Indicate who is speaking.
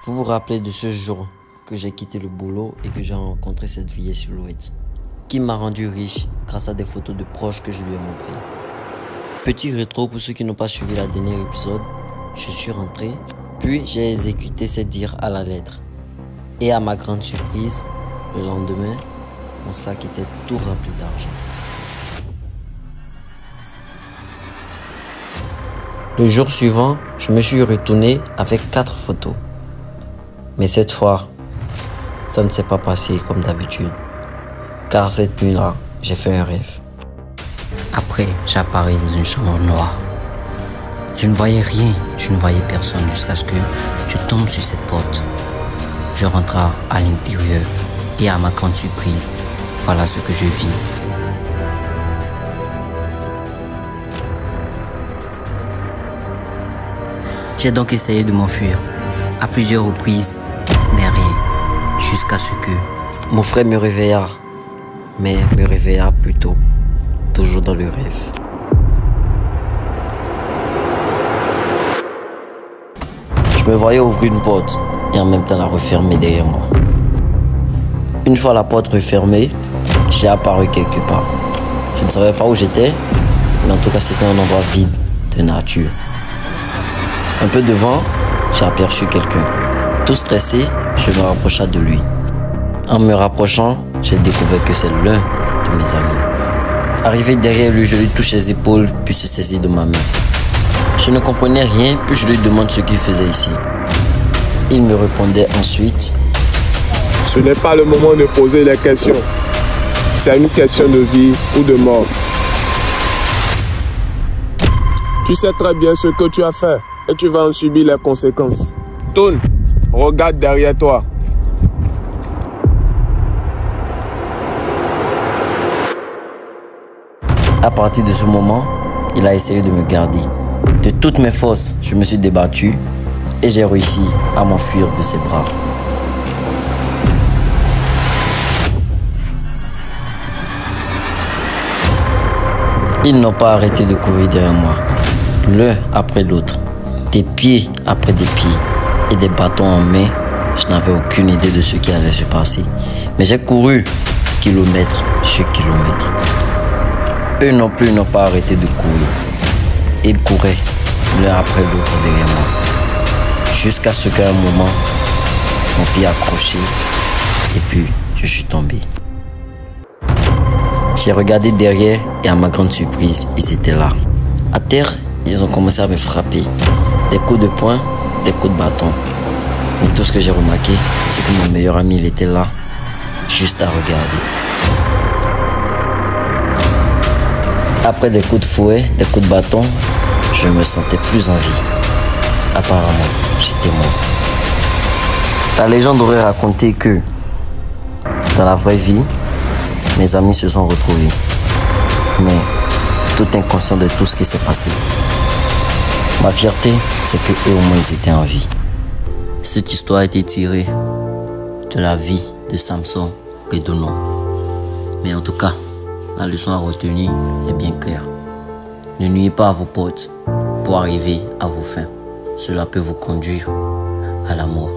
Speaker 1: Vous vous rappelez de ce jour que j'ai quitté le boulot et que j'ai rencontré cette vieille silhouette qui m'a rendu riche grâce à des photos de proches que je lui ai montrées. Petit rétro pour ceux qui n'ont pas suivi la dernière épisode, je suis rentré, puis j'ai exécuté ces dires à la lettre. Et à ma grande surprise, le lendemain, mon sac était tout rempli d'argent. Le jour suivant, je me suis retourné avec 4 photos. Mais cette fois, ça ne s'est pas passé comme d'habitude. Car cette nuit-là, j'ai fait un rêve.
Speaker 2: Après, j'apparais dans une chambre noire. Je ne voyais rien, je ne voyais personne jusqu'à ce que je tombe sur cette porte. Je rentre à l'intérieur et à ma grande surprise, voilà ce que je vis. J'ai donc essayé de m'enfuir à plusieurs reprises, mais rien, jusqu'à ce que
Speaker 1: mon frère me réveilla, mais me réveilla plus tôt, toujours dans le rêve. Je me voyais ouvrir une porte et en même temps la refermer derrière moi. Une fois la porte refermée, j'ai apparu quelque part. Je ne savais pas où j'étais, mais en tout cas c'était un endroit vide de nature. Un peu devant, j'ai aperçu quelqu'un. Tout stressé, je me rapprocha de lui. En me rapprochant, j'ai découvert que c'est l'un de mes amis. Arrivé derrière lui, je lui touche les épaules, puis se saisit de ma main. Je ne comprenais rien, puis je lui demande ce qu'il faisait ici. Il me répondait ensuite:
Speaker 3: ce n'est pas le moment de poser les questions. C'est une question de vie ou de mort. Tu sais très bien ce que tu as fait et tu vas en subir les conséquences. Tourne, regarde derrière toi.
Speaker 1: À partir de ce moment, il a essayé de me garder. De toutes mes forces, je me suis débattu et j'ai réussi à m'enfuir de ses bras. Ils n'ont pas arrêté de courir derrière moi, l'un après l'autre, des pieds après des pieds et des bâtons en main. Je n'avais aucune idée de ce qui allait se passer, mais j'ai couru kilomètre sur kilomètre. Eux non plus n'ont pas arrêté de courir. Ils couraient l'un après l'autre derrière moi, jusqu'à ce qu'à un moment, mon pied accroché et puis je suis tombé. J'ai regardé derrière et à ma grande surprise, ils étaient là. À terre, ils ont commencé à me frapper. Des coups de poing, des coups de bâton. Mais tout ce que j'ai remarqué, c'est que mon meilleur ami, il était là, juste à regarder. Après des coups de fouet, des coups de bâton, je ne me sentais plus en vie. Apparemment, j'étais mort. La légende aurait raconté que, dans la vraie vie, mes amis se sont retrouvés, mais tout inconscient de tout ce qui s'est passé. Ma fierté, c'est que eux au moins ils étaient en vie. Cette histoire a été tirée de la vie de Samson Bédonon. Mais en tout cas, la leçon à retenir est bien claire. Ne nuisez pas à vos potes pour arriver à vos fins. Cela peut vous conduire à la mort.